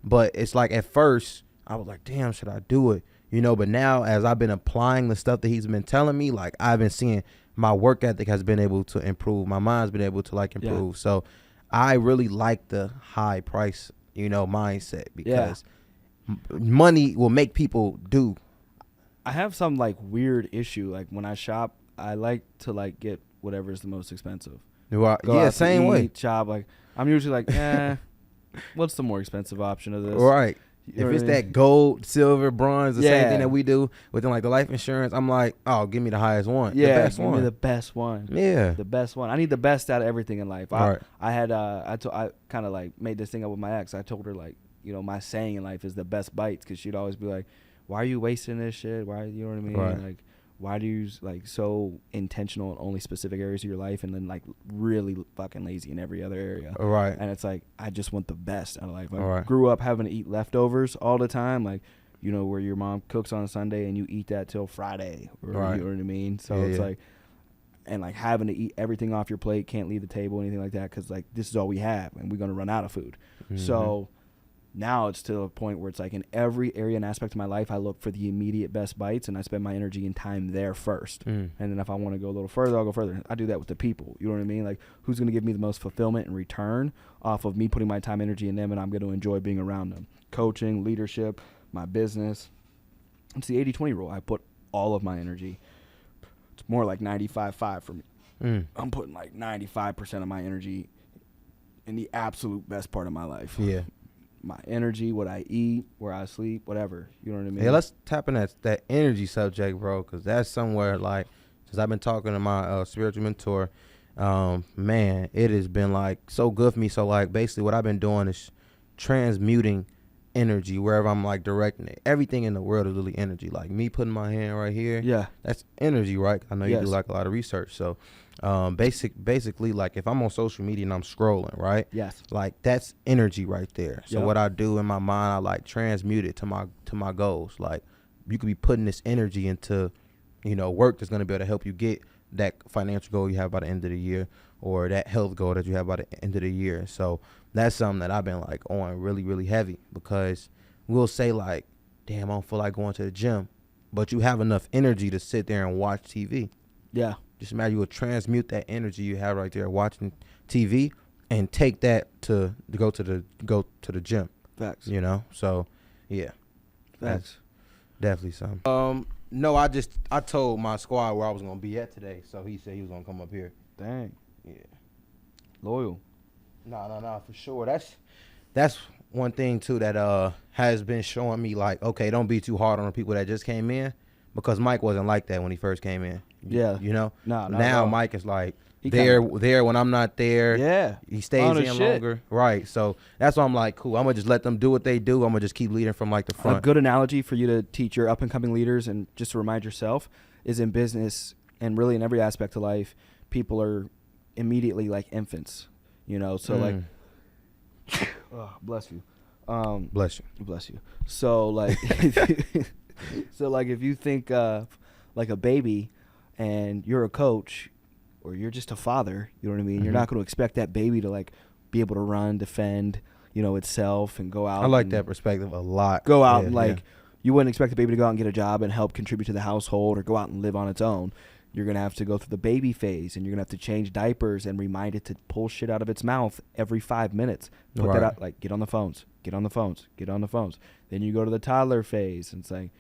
But it's like at first I was like, damn, should I do it? But now as I've been applying the stuff that he's been telling me, like I've been seeing my work ethic has been able to improve. My mind's been able to like improve. Yeah. So I really like the high price, mindset because money will make people do. I have some like weird issue. Like when I shop, I like to like get whatever is the most expensive. Same way. Shop like I'm usually like, what's the more expensive option of this? Right. If it's that gold, silver, bronze, the same thing that we do within like the life insurance, I'm like, oh, give me the highest one. Yeah, the best give me the best one. Yeah. The best one. I need the best out of everything in life. Right. I kind of like made this thing up with my ex. I told her like, my saying in life is the best bites because she'd always be like, why are you wasting this shit? Why, you know what I mean? Right. Like, why do you like so intentional in only specific areas of your life and then like really fucking lazy in every other area? Right. And it's like I just want the best out of life. I grew up having to eat leftovers all the time, like where your mom cooks on a Sunday and you eat that till Friday. You know what I mean? So it's like, and like having to eat everything off your plate, can't leave the table, anything like that, because like this is all we have and we're gonna run out of food. Mm-hmm. So now it's to a point where it's like in every area and aspect of my life, I look for the immediate best bites and I spend my energy and time there first. And then if I want to go a little further, I'll go further. I do that with the people. You know what I mean? Like who's going to give me the most fulfillment and return off of me putting my time, energy in them, and I'm going to enjoy being around them. Coaching, leadership, my business. It's the 80-20 rule. I put all of my energy. It's more like 95-5 for me. I'm putting like 95% of my energy in the absolute best part of my life. Yeah. My energy, what I eat, where I sleep, whatever. You know what I mean? Yeah, let's tap in that energy subject, bro, because that's somewhere like, since I've been talking to my spiritual mentor, man, it has been like so good for me. So like basically what I've been doing is transmuting energy wherever I'm like directing it. Everything in the world is really energy. Like me putting my hand right here, that's energy, right? I know you do like a lot of research. So basically like if I'm on social media and I'm scrolling, right? Yes. Like that's energy right there. So what I do in my mind, I like transmute it to my goals. Like you could be putting this energy into, work that's going to be able to help you get that financial goal you have by the end of the year or that health goal that you have by the end of the year. So that's something that I've been like on really, really heavy because we'll say like, damn, I don't feel like going to the gym, but you have enough energy to sit there and watch TV. Yeah. Just imagine you will transmute that energy you have right there watching TV and take that to go to the gym. Facts. You know, so yeah, Facts. that's definitely something. No, I told my squad where I was gonna be at today, so he said he was gonna come up here. Dang. Yeah. Loyal. No, for sure. That's one thing too that has been showing me like, okay, don't be too hard on the people that just came in, because Mike wasn't like that when he first came in. Yeah. You know? No, now Mike is like He there when I'm not there. Yeah. He stays in longer. Right. So that's why I'm like, cool. I'm gonna just let them do what they do. I'm gonna just keep leading from like the front. A good analogy for you to teach your up and coming leaders and just to remind yourself is in business and really in every aspect of life, people are immediately like infants. You know, so like oh, bless you. Bless you. Bless you. So like so like if you think like a baby and you're a coach or you're just a father, you know what I mean? You're not going to expect that baby to like be able to run, defend, you know, itself and go out. I like that perspective a lot. Go out and like you wouldn't expect the baby to go out and get a job and help contribute to the household or go out and live on its own. You're going to have to go through the baby phase and you're going to have to change diapers and remind it to pull shit out of its mouth every 5 minutes. Put that out, like get on the phones, get on the phones, get on the phones. Then you go to the toddler phase and say,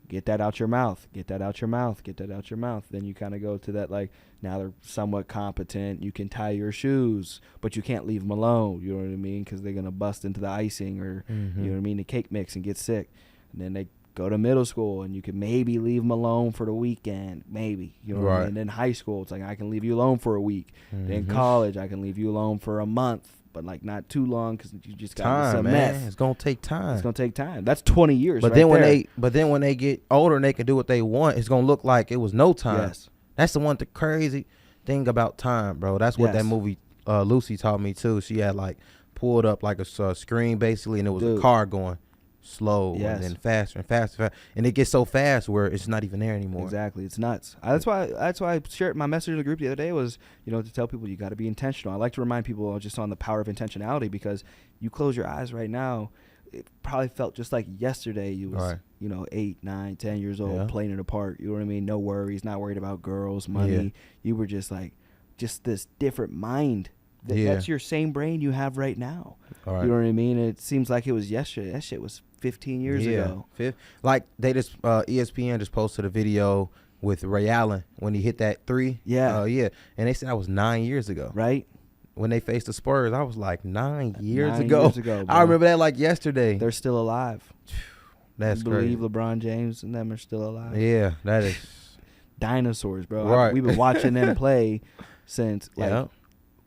get that out your mouth, get that out your mouth, get that out your mouth. Then you kind of go to that like now they're somewhat competent. You can tie your shoes, but you can't leave them alone. You know what I mean? Because they're going to bust into the icing or, you know what I mean, the cake mix and get sick. And then they go to middle school and you can maybe leave them alone for the weekend, maybe, you know what I mean? And then high school, it's like I can leave you alone for a week. Then college, I can leave you alone for a month, but like not too long because you just got some mess. It's gonna take time. It's gonna take time. That's 20 years. But right then when they get older and they can do what they want, it's gonna look like it was no time. Yes. That's the crazy thing about time, bro. That's what that movie Lucy taught me too. She had like pulled up like a screen basically, and it was a car going slow and then faster and faster, and it gets so fast where it's not even there anymore. Exactly. It's nuts. That's why I shared my message in the group the other day was, you know, to tell people you got to be intentional. I like to remind people just on the power of intentionality, because you close your eyes right now, it probably felt just like yesterday you was you know 8, 9, 10 years old playing in a park. You know what I mean? No worries, not worried about girls, money. You were just like this different mind. That's your same brain you have right now. You know what I mean? It seems like it was yesterday. That shit was 15 years ago. Like they just ESPN just posted a video with Ray Allen when he hit that 3. And they said that was 9 years ago. Right. When they faced the Spurs, I was like 9 years 9 ago. Years ago, I remember that like yesterday. They're still alive. That's crazy. Believe LeBron James and them are still alive. Yeah, that is dinosaurs, bro. Right. We've been watching them play since like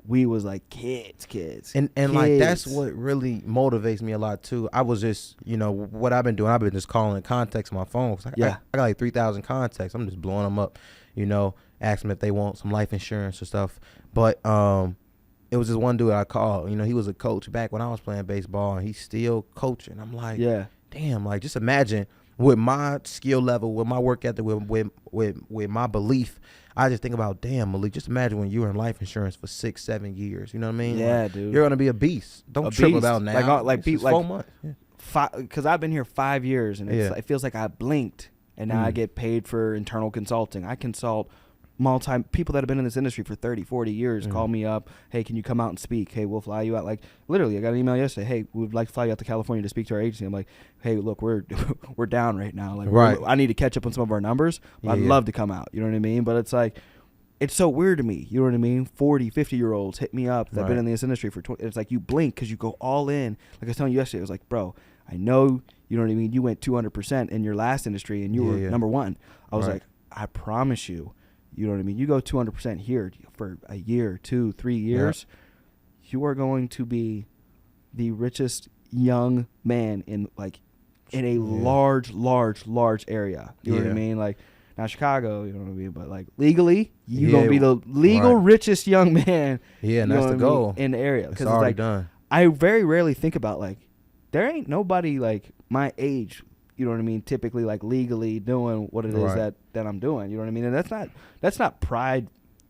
we was like kids. And like that's what really motivates me a lot too. I was just, you know, what I've been doing, I've been just calling contacts on my phone. I got like 3,000 contacts. I'm just blowing them up, you know, asking them if they want some life insurance or stuff. But it was just one dude I called. You know, he was a coach back when I was playing baseball, and he's still coaching. I'm like, damn, like just imagine with my skill level, with my work ethic, with my belief. I just think about, damn, Malik, just imagine when you were in life insurance for 6, 7 years. You know what I mean? Yeah, like, dude. You're gonna be a beast. Don't trip about now. Like 4 months. Because I've been here 5 years, and it feels like I blinked, and now I get paid for internal consulting. I consult people that have been in this industry for 30, 40 years call me up. Hey, can you come out and speak? Hey, we'll fly you out. Like literally, I got an email yesterday. Hey, we'd like to fly you out to California to speak to our agency. I'm like, hey, look, we're down right now. Like, I need to catch up on some of our numbers. I'd love to come out. You know what I mean? But it's like, it's so weird to me. You know what I mean? 40, 50-year-olds hit me up that have been in this industry for 20. It's like you blink because you go all in. Like I was telling you yesterday, it was like, bro, I know, you know what I mean? You went 200% in your last industry and you were number one. I was like, I promise you. You know what I mean? You go 200% here for a year, 2, 3 years, you are going to be the richest young man in a large area. You know what I mean? Like now Chicago, you know what I mean? But like legally, you're going to be the legal richest young man. Yeah, and that's the goal in the area. It's already done. I very rarely think about like there ain't nobody like my age, you know what I mean, typically like legally doing what it is that I'm doing. You know what I mean? And that's not pride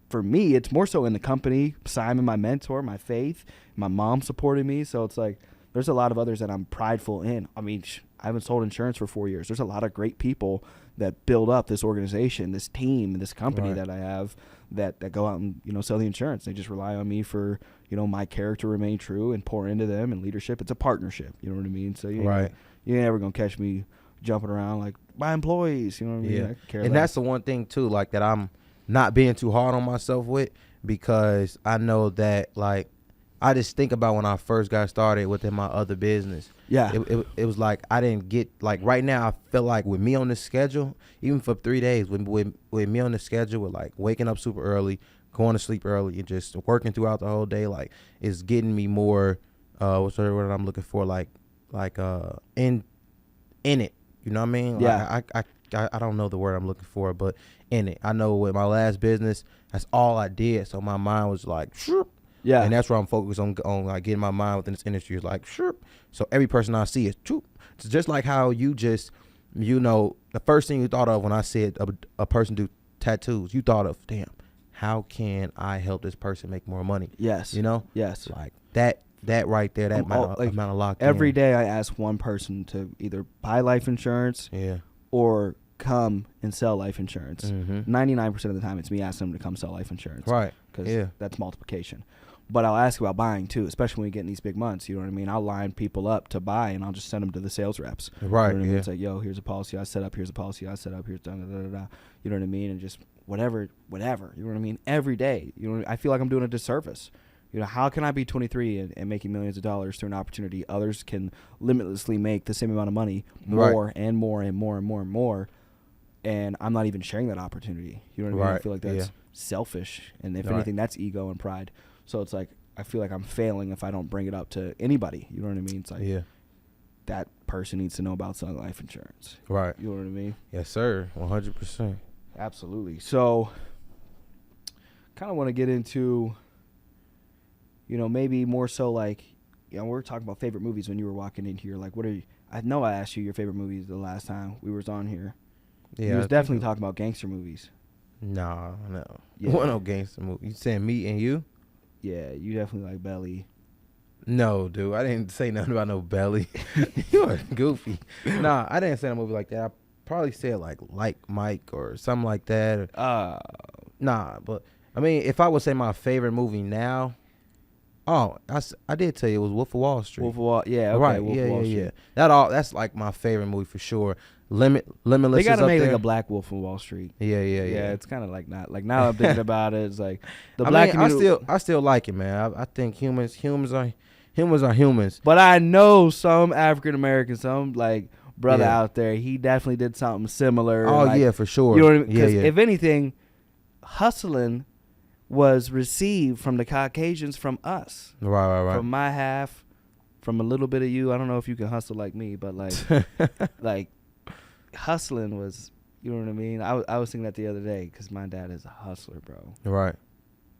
for me. It's more so in the company, Simon, my mentor, my faith, my mom supporting me. So it's like there's a lot of others that I'm prideful in. I mean, I haven't sold insurance for 4 years. There's a lot of great people that build up this organization, this team, this company Right. that I have that go out and, sell the insurance. They just rely on me for, my character remain true and pour into them, and leadership. It's a partnership. You know what I mean? So you ain't never going to catch me jumping around like my employees. You know what I mean? Yeah. I care And less. that's the one thing too, like that I'm not being too hard on myself with, because I know that like I just think about when I first got started within my other business. Yeah. It was like I didn't get, like right now I feel like with me on the schedule, even for 3 days, with me on the schedule, with like waking up super early, going to sleep early, and just working throughout the whole day, like it's getting me more what's the word I'm looking for, like in it. You know what I mean? Yeah. Like I don't know the word I'm looking for, but in it. I know with my last business, that's all I did. So my mind was like, shoop. Yeah. And that's where I'm focused on like getting my mind within this industry is like, shoop. So every person I see is shoop. It's just like how you just, the first thing you thought of when I said a person do tattoos, you thought of, damn, how can I help this person make more money? Yes. Yes. Like that right there, that amount of locked every in. day I ask one person to either buy life insurance Yeah. or come and sell life insurance. Mm-hmm. 99% of the time it's me asking them to come sell life insurance. Right. Because that's multiplication. But I'll ask about buying too, especially when we get in these big months. You know what I mean? I'll line people up to buy, and I'll just send them to the sales reps. Right. You know what I mean? Yeah. It's like, yo, here's a policy I set up. Here's a policy I set up. Here's da da da da. You know what I mean? And just whatever. You know what I mean? Every day. I feel like I'm doing a disservice. How can I be 23 and making millions of dollars through an opportunity others can limitlessly make the same amount of money, more and more and more and more and more, and I'm not even sharing that opportunity. You know what I mean? Right. I feel like that's selfish, and if anything, that's ego and pride. So it's like I feel like I'm failing if I don't bring it up to anybody. You know what I mean? It's like that person needs to know about selling life insurance. Right. You know what I mean? Yes, sir. 100%. Absolutely. So kind of want to get into, maybe more so like, we're talking about favorite movies when you were walking in here. Like, what are you? I know I asked you your favorite movies the last time we was on here. Yeah. You was definitely talking about gangster movies. No. Yeah. What no gangster movie? You saying me and you? Yeah, you definitely like Belly. No, dude. I didn't say nothing about no Belly. You are goofy. Nah, I didn't say a movie like that. I probably said like Mike or something like that. Nah, but I mean, if I would say my favorite movie now, I did tell you it was Wolf of Wall Street. Wolf of Wall, yeah, okay, right, Wolf of Wall Street. That's like my favorite movie for sure. Limitless. They gotta is make up like there. a Black Wolf of Wall Street. Yeah. It's kind of like not like now I'm thinking about it. It's like the I black mean, community. I still like it, man. I think humans are humans. But I know some African Americans, some like brother Yeah. out there, he definitely did something similar. Oh like, yeah, for sure. You know what I mean? Because Yeah. if anything, hustling was received from the Caucasians from us. Right. From my half, from a little bit of you. I don't know if you can hustle like me, but like, like hustling was, you know what I mean? I was thinking that the other day because my dad is a hustler, bro. Right.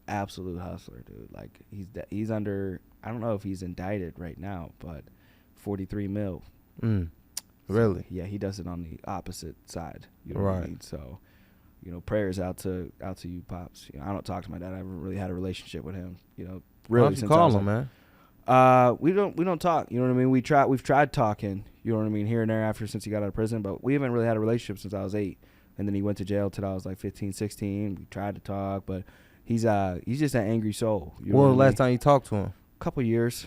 Absolute hustler, dude. Like he's under, I don't know if he's indicted right now, but 43 mil. Really? So, yeah, he does it on the opposite side. You know Right. what I mean? So, prayers out to you, pops. I don't talk to my dad. I haven't really had a relationship with him. Really, Why don't you since call him, man? we don't talk. You know what I mean? We've tried talking. You know what I mean? Here and there after since he got out of prison, but we haven't really had a relationship since I was 8, and then he went to jail till I was like 15, 16. We tried to talk, but he's just an angry soul. You know When was what the I last mean? time you talked to him? Couple years.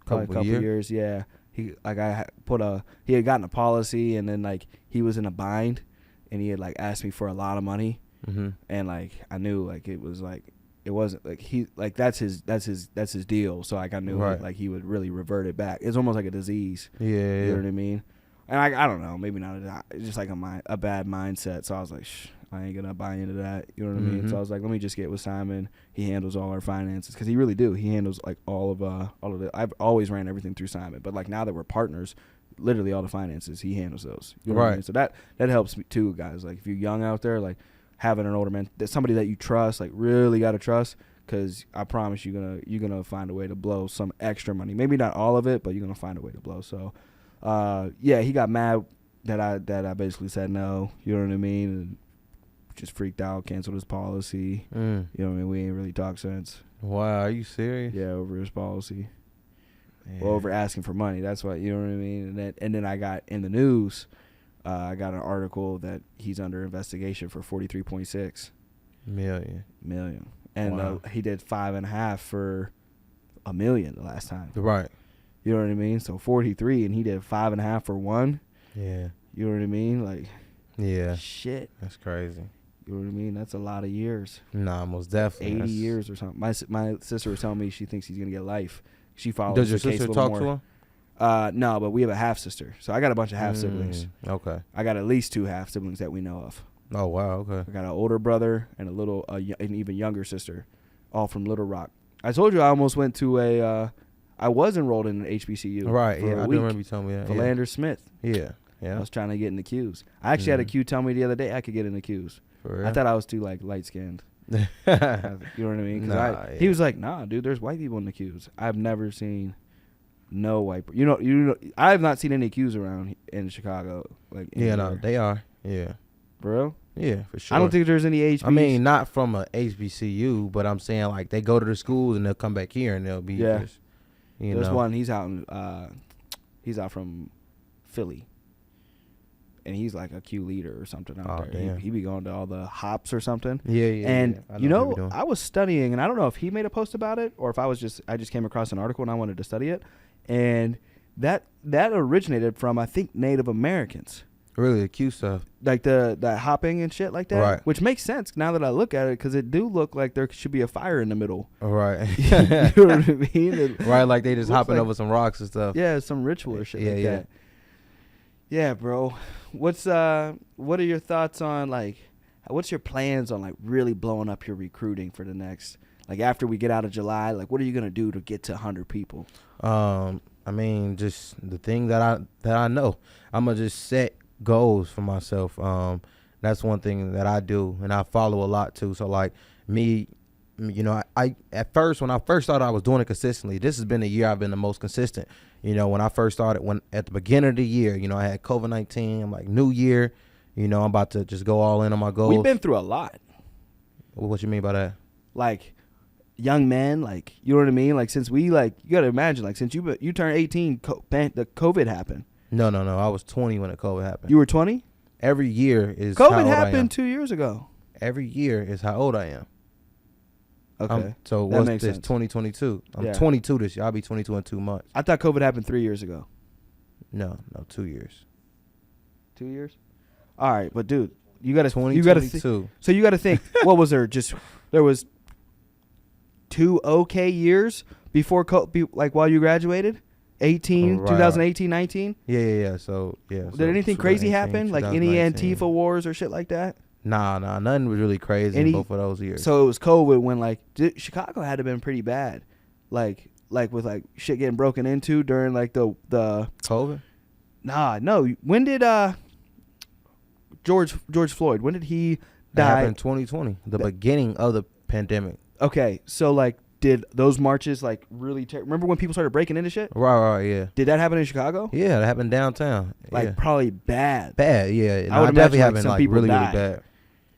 Probably a Couple couple years? years, yeah. He had gotten a policy, and then like he was in a bind, and he had like asked me for a lot of money, and like I knew like it wasn't like he like that's his deal. So like I knew like he would really revert it back. It's almost like a disease. Yeah. You know what I mean? And I don't know, maybe not. It's just like a bad mindset. So I was like, I ain't gonna buy into that. You know what I mean? So I was like, let me just get with Simon. He handles all our finances because he really do. He handles like all of it. I've always ran everything through Simon, but like now that we're partners, literally all the finances he handles those. You know what I mean? So that helps me too, guys. Like if you're young out there, like having an older man, somebody that you trust, like really gotta trust, because I promise you're gonna find a way to blow some extra money. Maybe not all of it, but you're gonna find a way to blow. So, yeah, he got mad that I basically said no. You know what I mean? And just freaked out, canceled his policy. You know what I mean? We ain't really talked since. Wow, are you serious? Yeah, over his policy. Yeah. Well, over asking for money. That's what, you know what I mean? And then I got in the news I got an article that he's under investigation for 43.6 million. And Wow. he did 5.5 for $1 million the last time. Right. You know what I mean? So 43, and he did 5.5 for 1. Yeah. You know what I mean? Like, Yeah. shit. That's crazy. You know what I mean? That's a lot of years. Nah, most definitely. 80 That's- years or something. My sister was telling me she thinks he's gonna get life. She follows Does your the case sister a little talk more. to him? No, but we have a half sister, so I got a bunch of half siblings. Okay. I got at least 2 half siblings that we know of. Oh wow. Okay. I got an older brother and an even younger sister, all from Little Rock. I told you I almost went to I was enrolled in an HBCU. Right. for Yeah. a I do week. remember you telling me that. Philander Smith. Yeah. I Yeah. was trying to get in the Qs. I actually had a Q tell me the other day I could get in the Qs. For real? I thought I was too like light skinned. You know what I mean? 'Cause Nah, he yeah. was like, "Nah, dude, there's white people in the Qs." I've never seen no white. You know, I have not seen any Qs around in Chicago. Like, Yeah. No, anywhere. they are. Yeah. Bro. Yeah. For sure. I don't think there's any HBs. I mean, not from a HBCU, but I'm saying like they go to the schools and they'll come back here and they'll be Yeah. just, you there's know. one. He's out from Philly, and he's like a Q leader or something out Oh, there. damn. He be going to all the hops or something. Yeah. Yeah. And yeah. I you what know, they be doing. I was studying, and I don't know if he made a post about it or if I just came across an article and I wanted to study it, and that originated from, I think, Native Americans, really the Q stuff. like the hopping and shit like that, Right. which makes sense now that I look at it, because it do look like there should be a fire in the middle. Right. You know what I mean? It Right. Like they just looks hopping like- over some rocks and stuff. Yeah, some ritual or shit Yeah, like yeah. that. Yeah, bro. What are your thoughts on, like, what's your plans on, like, really blowing up your recruiting for the next, like, after we get out of July, like, what are you going to do to get to 100 people? I mean, just the thing that I know, I'm gonna just set goals for myself. That's one thing that I do, and I follow a lot too. So like me, you know, I at first, when I first started, I was doing it consistently. This has been the year I've been the most consistent. You know, when I first started, when at the beginning of the year, you know, I had COVID-19. I'm like, new year, you know, I'm about to just go all in on my goals. We've been through a lot. What you mean by that? Like, young men, like, you know what I mean? Like, since we, like, you got to imagine, like, since you turned 18, the COVID happened. No. I was 20 when the COVID happened. You were 20? Every year is how COVID old I am. happened 2 years ago. Every year is how old I am. Okay. So That what's makes this? sense. 2022. I'm Yeah. 22 this year. I'll be 22 in 2 months. I thought COVID happened 3 years ago. No, 2 years. 2 years? All right, but dude, you got to 2022. So you got to think, what was there? There was 2 okay years before like while you graduated? 18, Right. 2018, 19? Yeah. So yeah. Did anything crazy happen? Like any 2019. Antifa wars or shit like that? Nah, nothing was really crazy Any- in both of those years. So it was COVID when, like, Chicago had to have been pretty bad. Like with, like, shit getting broken into during, like, the COVID? no. When did George Floyd, when did he That die? happened in 2020, the beginning of the pandemic. Okay, so, like, did those marches, like, really remember when people started breaking into shit? Right, yeah. Did that happen in Chicago? Yeah, that happened downtown. Like, yeah. probably bad. Bad, yeah. I would it definitely imagine, like, happened some like people really, died. really bad.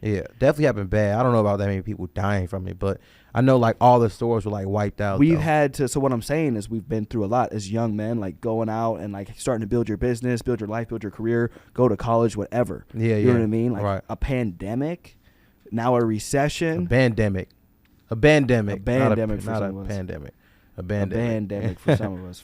Yeah, definitely happened bad. I don't know about that many people dying from it, but I know like all the stores were like wiped out. We've though. had to, so what I'm saying is we've been through a lot as young men, like going out and like starting to build your business, build your life, build your career, go to college, whatever. Yeah, You know what I mean? Like right. a pandemic, now a recession. A pandemic. A pandemic Not for not some a of us. pandemic. A A pandemic. pandemic for some of us.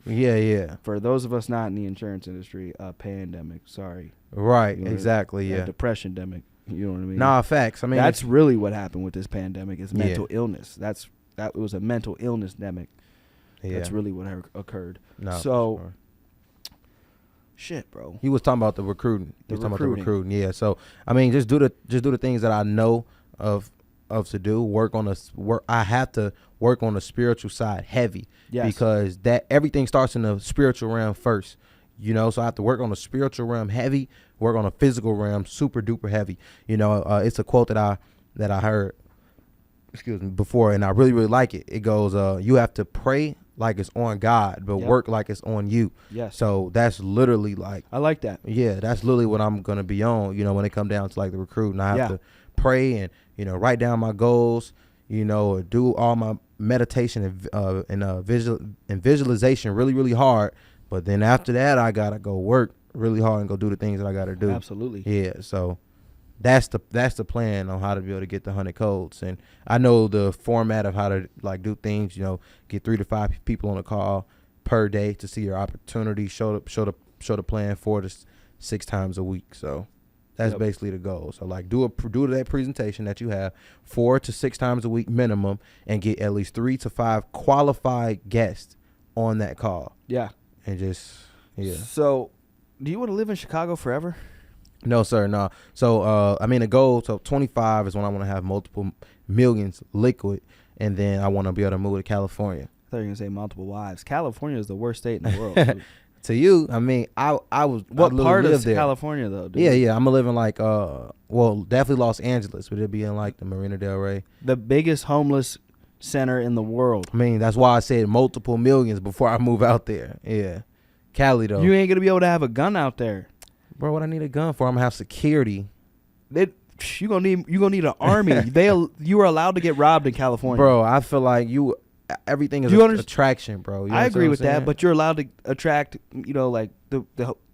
Yeah. For those of us not in the insurance industry, a pandemic. Sorry. Right. You know, Exactly. A Yeah. depression-demic. You know what I mean? Nah, facts. I mean, that's really what happened with this pandemic is Yeah. mental illness. That was a mental illness demic. yeah. That's really what occurred. Nah, for so sure. shit, bro. He was talking about the recruiting. He was talking about the recruiting. recruiting. Yeah. So I mean, just do the things that I know of to do. Work. I have to work on the spiritual side heavy. Yes. Because that everything starts in the spiritual realm first. You know, so I have to work on the spiritual realm heavy, work on the physical realm super duper heavy. You know, it's a quote that I heard, before, and I really really like it. It goes, you have to pray like it's on God, but Yep. work like it's on you. Yes. So that's literally like, I like that. yeah, that's literally what I'm gonna be on. You know, when it come down to like the recruiting, I have Yeah. to pray and write down my goals. You know, do all my meditation and visualization really really hard. But then after that, I gotta go work. really hard and go do the things that I got to do. Absolutely. Yeah, so that's the plan on how to be able to get the 100 codes. And I know the format of how to like do things. Get 3 to 5 people on a call per day to see your opportunity. Show the plan 4 to 6 times a week. So that's basically the goal. So like do that presentation that you have 4 to 6 times a week minimum, and get at least 3 to 5 qualified guests on that call. Yeah. And just So, do you want to live in Chicago forever? No, sir, no. So, the goal, 25 is when I want to have multiple millions liquid, and then I want to be able to move to California. I thought you were going to say multiple wives. California is the worst state in the world. Dude. To you, I was. What part of there. California, though, dude? Yeah, I'm going to live in, like, definitely Los Angeles, but it'd be in, like, the Marina Del Rey. The biggest homeless center in the world. That's why I said multiple millions before I move out there. Yeah. Cali, though. You ain't going to be able to have a gun out there. Bro, what I need a gun for? I'm gonna have security. You gonna need an army. You are allowed to get robbed in California. Bro, I feel like everything is an attraction, bro. I agree with that, but you're allowed to attract, like the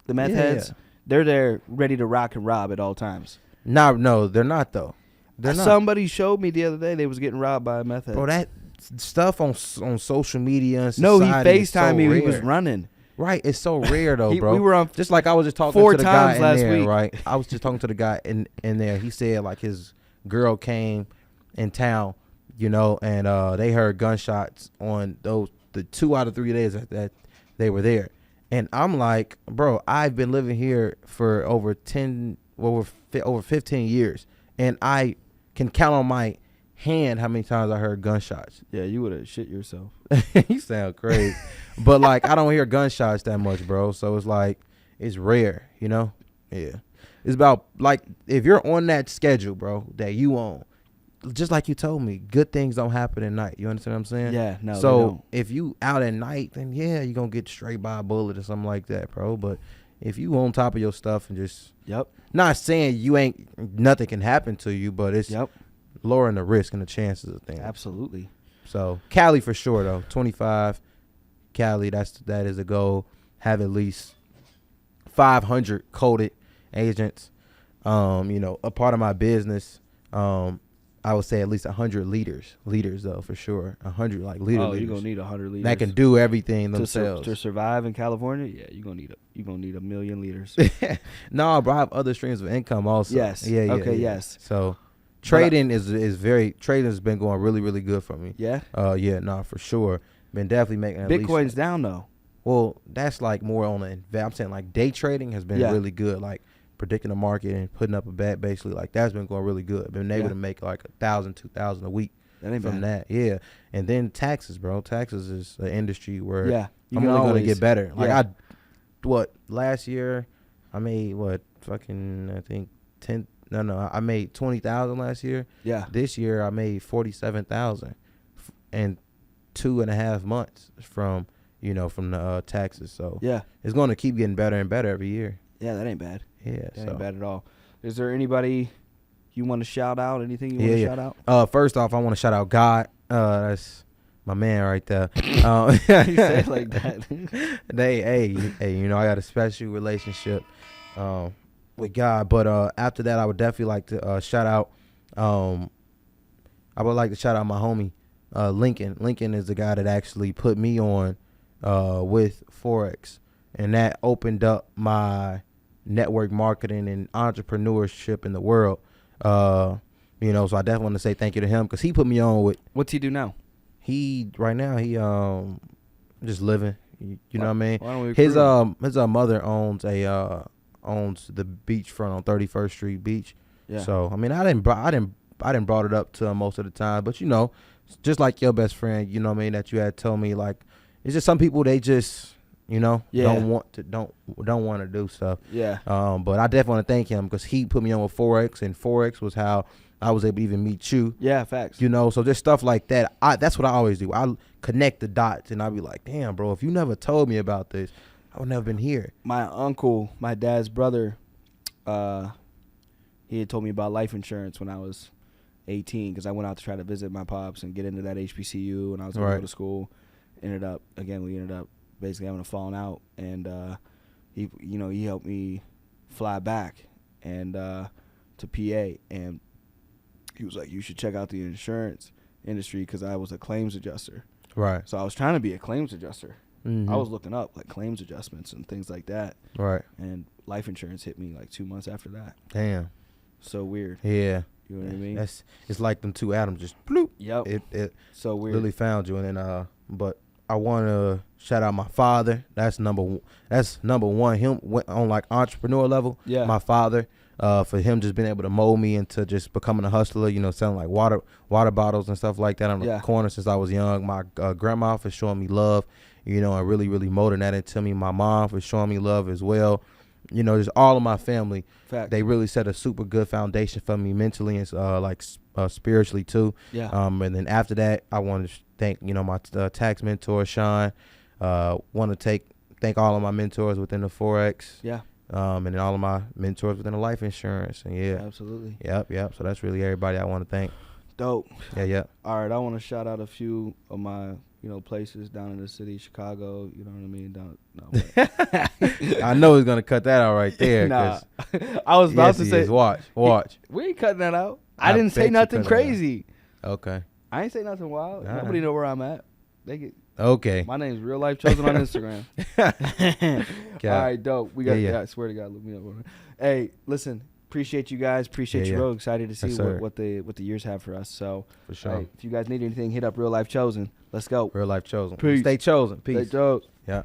meth heads. Yeah. They're there ready to rock and rob at all times. No, they're not though. They're not. Somebody showed me the other day they was getting robbed by a meth head. Bro, that stuff on social media and society. No, he FaceTimed me. Rare. He was running. Right, it's so rare though, bro. We were on just like I was just talking 4 to the times guy last in there, week. right? I was just talking to the guy in there. He said like his girl came in town, and they heard gunshots on the 2 out of 3 days that they were there. And I'm like, bro, I've been living here for over 15 years, and I can count on my hand how many times I heard gunshots. Yeah, you would have shit yourself. You sound crazy. But like I don't hear gunshots that much, bro. So it's like it's rare, Yeah. It's about like if you're on that schedule, bro, that you on, just like you told me, good things don't happen at night. You understand what I'm saying? Yeah, no. So if you out at night, then yeah, you're gonna get straight by a bullet or something like that, bro. But if you on top of your stuff and just not saying you ain't nothing can happen to you, but it's lowering the risk and the chances of things. Absolutely. So Cali for sure though. 25, Cali. That is a goal. Have at least 500 coded agents. A part of my business. I would say at least 100 leaders though for sure. 100 like leaders. Oh, you're gonna need 100 leaders that can do everything themselves to survive in California. Yeah, you're gonna need a million leaders. No, bro, I have other streams of income also. Yes. Yeah. Okay. Yeah. Yes. So. Trading trading has been going really, really good for me. Yeah? For sure. Been definitely making at least. Bitcoin's down though. Well, that's like more on I'm saying like day trading has been really good. Like predicting the market and putting up a bet basically like that's been going really good. Been able to make like 1,000, 2,000 a week from that. Yeah. And then taxes, bro. Taxes is an industry where I'm only going to get better. Like last year I made I think 10. No, I made 20,000 last year. Yeah. This year I made 47,000 in 2.5 months from the taxes. So it's going to keep getting better and better every year. Yeah, that ain't bad. Yeah, that ain't bad at all. Is there anybody you want to shout out? Anything you want to shout out? First off, I want to shout out God. That's my man right there. You say it like that. I got a special relationship. With God, but after that, I would definitely like to shout out. I would like to shout out my homie, Lincoln. Lincoln is the guy that actually put me on with forex, and that opened up my network marketing and entrepreneurship in the world. So I definitely want to say thank you to him because he put me on with. What's he do now? Right now he just living. You know what I mean? Why don't we his mother owns the beachfront on 31st Street Beach. Yeah. So I didn't brought it up to him most of the time, but just like your best friend, that you had told me like it's just some people they just don't want to do stuff. Yeah. But I definitely want to thank him because he put me on with forex, and forex was how I was able to even meet you. Yeah, facts. So just stuff like that. That's what I always do. I connect the dots, and I be like, damn, bro, if you never told me about this, I would never been here. My uncle, my dad's brother, he had told me about life insurance when I was 18 because I went out to try to visit my pops and get into that HBCU, and I was going to go to school. We ended up basically having a falling out, and he helped me fly back and to PA, and he was like, you should check out the insurance industry because I was a claims adjuster. Right. So I was trying to be a claims adjuster. Mm-hmm. I was looking up like claims adjustments and things like that. Right. And life insurance hit me like 2 months after that. Damn. So weird. Yeah. You know what I mean? It's like them two atoms just bloop. Yep. It so weird. really found you, and then but I want to shout out my father. That's number one. Him went on like entrepreneur level. Yeah. My father, for him just being able to mold me into just becoming a hustler. Selling like water bottles and stuff like that on the corner since I was young. My grandma for showing me love. And really, really molding that into me. My mom for showing me love as well. Just all of my family. Fact. They really set a super good foundation for me mentally and spiritually too. Yeah. And then after that, I want to thank my tax mentor Sean. Want to thank all of my mentors within the forex. Yeah. And then all of my mentors within the life insurance. And yeah. Absolutely. Yep. So that's really everybody I want to thank. Dope. Yeah. All right, I want to shout out a few of my places down in the city, Chicago. You know what I mean? I know he's gonna cut that out right there. Nah, I was about to say, watch. We ain't cutting that out. I didn't say nothing crazy. Okay. I ain't say nothing wild. All Nobody right. know where I'm at. They get. Okay. My name's Real Life Chosen on Instagram. Okay. All right, dope. We got. Yeah. I swear to God, look me up. Hey, listen. Appreciate you guys. Appreciate you. Real excited to see Yes, what the years have for us. So For sure. Hey, if you guys need anything, hit up Real Life Chosen. Let's go. Real Life chosen. Peace. Stay chosen. Peace. Stay chosen. Yeah.